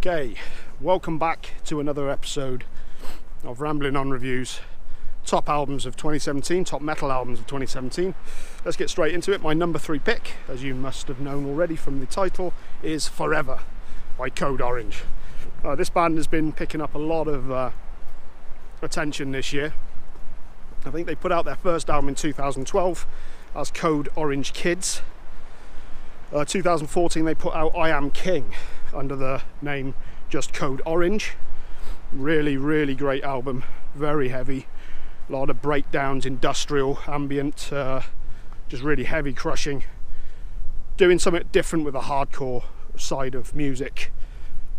Okay, welcome back to another episode of Rambling On Reviews, top albums of 2017, top metal albums of 2017. Let's get straight into it. My number 3 pick, as you must have known already from the title, is Forever by Code Orange. This band has been picking up a lot of attention this year. I think they put out their first album in 2012 as Code Orange Kids. 2014 they put out I Am King under the name just Code Orange. Really great album, very heavy, a lot of breakdowns, industrial, ambient, just really heavy crushing, doing something different with the hardcore side of music.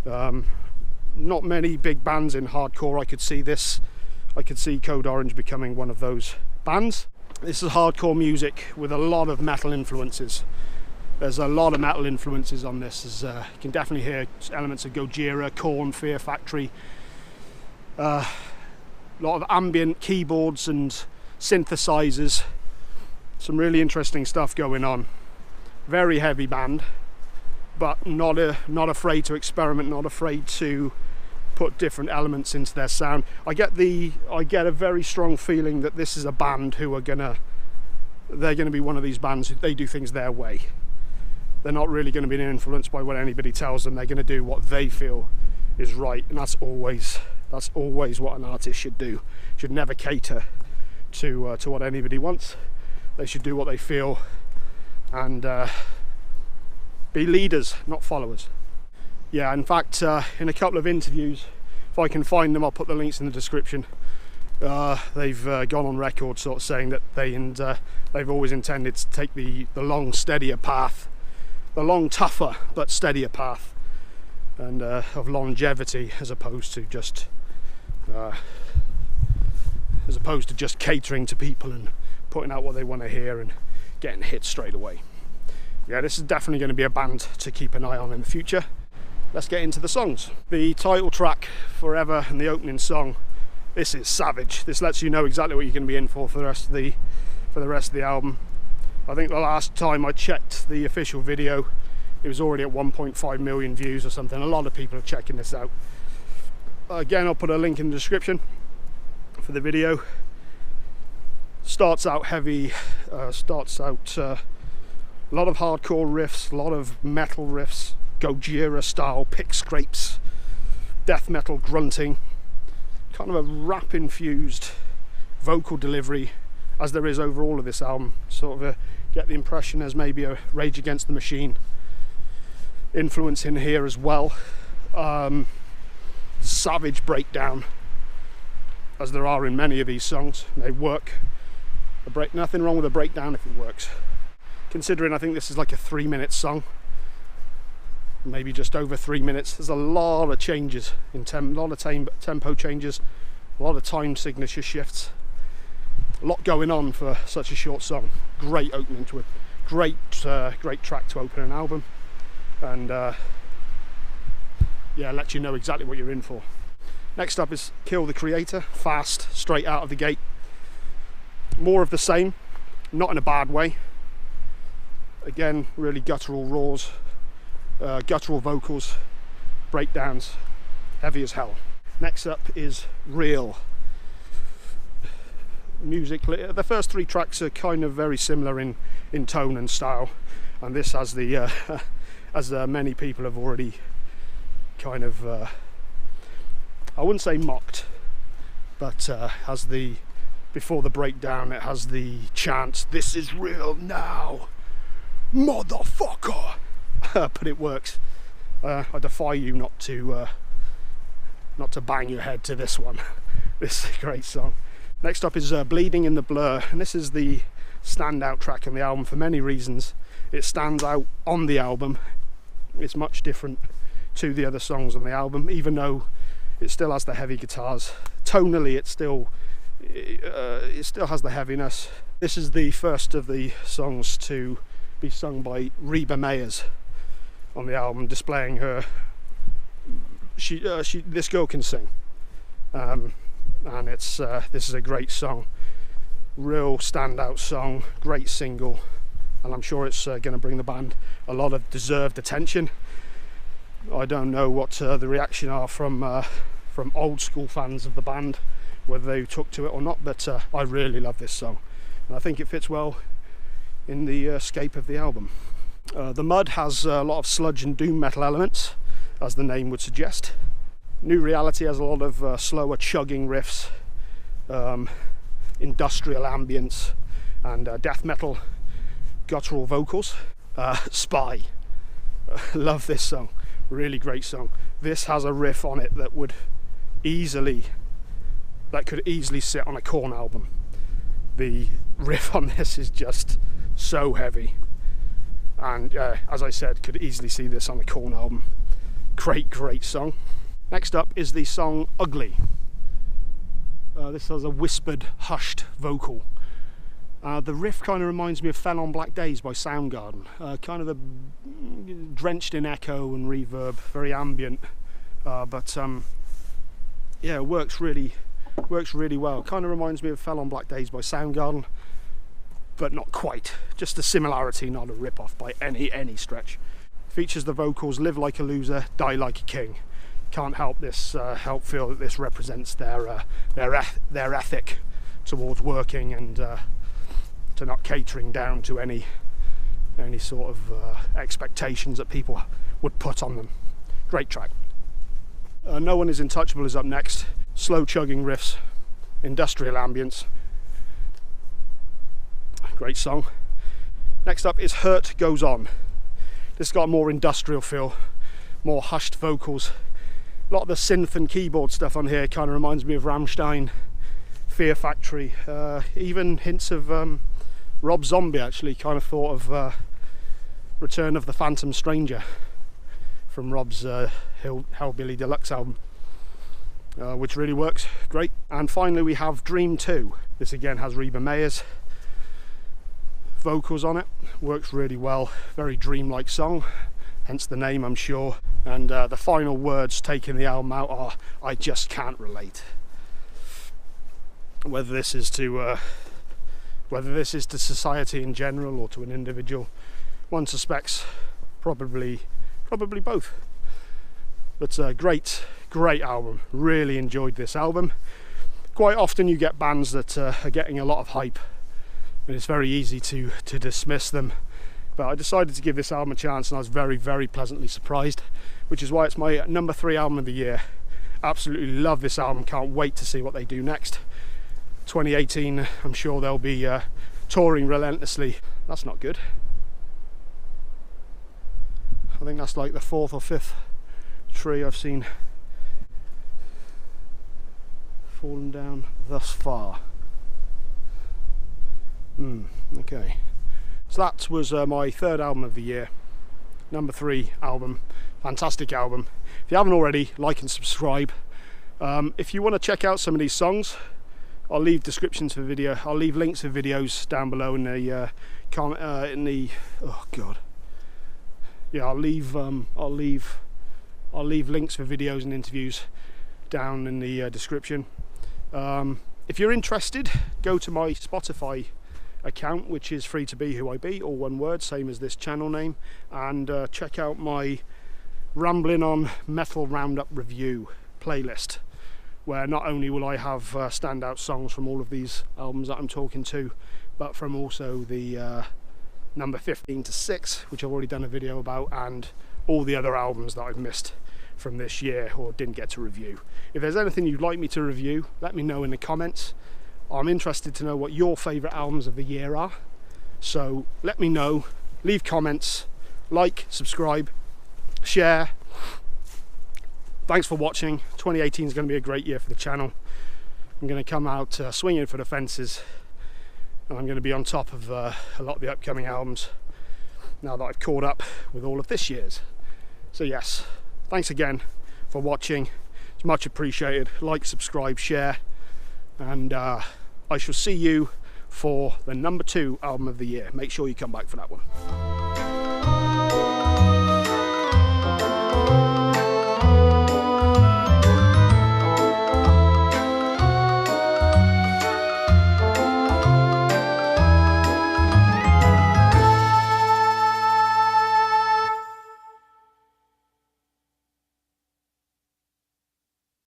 Not many big bands in hardcore. I could see Code Orange becoming one of those bands. This is hardcore music with a lot of metal influences. There's a lot of metal influences on this. You can definitely hear elements of Gojira, Korn, Fear Factory. A lot of ambient keyboards and synthesizers. Some really interesting stuff going on. Very heavy band, but not afraid to experiment, not afraid to put different elements into their sound. I get a very strong feeling that this is a band who are gonna be one of these bands who they do things their way. They're not really going to be influenced by what anybody tells them. They're going to do what they feel is right, and that's always what an artist should do. Should never cater to what anybody wants. They should do what they feel and be leaders, not followers. Yeah, in fact, in a couple of interviews, if I can find them, I'll put the links in the description. They've gone on record sort of saying that they've always intended to take the long, steadier path, the long, tougher but steadier path, and of longevity, as opposed to just catering to people and putting out what they want to hear and getting hit straight away. Yeah, this is definitely going to be a band to keep an eye on in the future. Let's get into the songs. The title track, Forever, and the opening song, this is savage. This lets you know exactly what you're going to be in for the rest of the album. I think the last time I checked the official video, it was already at 1.5 million views or something. A lot of people are checking this out. Again, I'll put a link in the description for the video. Starts out heavy, a lot of hardcore riffs, a lot of metal riffs, Gojira style pick scrapes, death metal grunting, kind of a rap infused vocal delivery, as there is over all of this album. Sort of get the impression there's maybe a Rage Against the Machine influence in here as well. Savage breakdown, as there are in many of these songs. They work. Nothing wrong with a breakdown if it works. Considering I think this is like a 3-minute song, maybe just over 3 minutes. There's a lot of changes in a lot of tempo changes, a lot of time signature shifts. A lot going on for such a short song. Great opening to a great track to open an album, and yeah, let you know exactly what you're in for. Next up is Kill the Creator, fast, straight out of the gate. More of the same, not in a bad way. Again, really guttural roars, guttural vocals, breakdowns, heavy as hell. Next up is Real. Musically, the first 3 tracks are kind of very similar in tone and style, and this has the as many people have already kind of I wouldn't say mocked, but has the before the breakdown, it has the chant, "This is real now, motherfucker." But it works. I defy you not to bang your head to this one. This is a great song. Next up is Bleeding in the Blur, and this is the standout track on the album for many reasons. It stands out on the album. It's much different to the other songs on the album, even though it still has the heavy guitars. Tonally, it still has the heaviness. This is the first of the songs to be sung by Reba Meyers on the album, displaying her. This girl can sing. And this is a great song, real standout song, great single, and I'm sure it's going to bring the band a lot of deserved attention. I don't know what the reaction are from old school fans of the band, whether they took to it or not, but I really love this song, and I think it fits well in the scape of the album. The Mud has a lot of sludge and doom metal elements, as the name would suggest. New Reality has a lot of slower chugging riffs, industrial ambience, and death metal guttural vocals. Spy, love this song, really great song. This has a riff on it that could easily sit on a Korn album. The riff on this is just so heavy, and as I said, could easily see this on a Korn album. Great song. Next up is the song Ugly. This has a whispered, hushed vocal. The riff kind of reminds me of Fell on Black Days by Soundgarden. Kind of drenched in echo and reverb, very ambient, but yeah, it works really well. Kind of reminds me of Fell on Black Days by Soundgarden, but not quite. Just a similarity, not a rip-off by any stretch. Features the vocals "Live like a loser, die like a king." Can't help feel that this represents their ethic towards working and to not catering down to any sort of expectations that people would put on them. Great track. No One Is Untouchable is up next. Slow chugging riffs, industrial ambience. Great song. Next up is Hurt Goes On. This has got a more industrial feel, more hushed vocals. A lot of the synth and keyboard stuff on here kind of reminds me of Rammstein, Fear Factory, even hints of Rob Zombie. Actually kind of thought of Return of the Phantom Stranger from Rob's Hellbilly Deluxe album, which really works great. And finally we have Dream 2. This again has Reba Meyer's vocals on it, works really well, very dreamlike song, hence the name, I'm sure. And the final words taking the album out are "I just can't relate." Whether this is to society in general or to an individual, one suspects probably both. But great album, really enjoyed this album. Quite often you get bands that are getting a lot of hype and it's very easy to dismiss them, but I decided to give this album a chance and I was very pleasantly surprised, which is why it's my number 3 album of the year. Absolutely love this album, can't wait to see what they do next. 2018, I'm sure they'll be touring relentlessly. That's not good. I think that's like the 4th or 5th tree I've seen fallen down thus far. Okay, so that was my 3rd album of the year, number 3 album. Fantastic album. If you haven't already, like and subscribe. If you want to check out some of these songs, I'll leave descriptions for video. I'll leave links for videos down below in the oh god, yeah, I'll leave links for videos and interviews down in the description. If you're interested, go to my Spotify account, which is Free to Be Who I Be, all one word, same as this channel name, and check out my Rambling On Metal Roundup review playlist, where not only will I have standout songs from all of these albums that I'm talking to, but from also the number 15 to 6, which I've already done a video about, and all the other albums that I've missed from this year or didn't get to review. If there's anything you'd like me to review, let me know in the comments. I'm interested to know what your favourite albums of the year are, so let me know, leave comments, like, subscribe, share. Thanks for watching. 2018 is going to be a great year for the channel. I'm going to come out swinging for the fences, and I'm going to be on top of a lot of the upcoming albums now that I've caught up with all of this year's. So yes, thanks again for watching. It's much appreciated. Like, subscribe, share, and I shall see you for the number 2 album of the year. Make sure you come back for that one.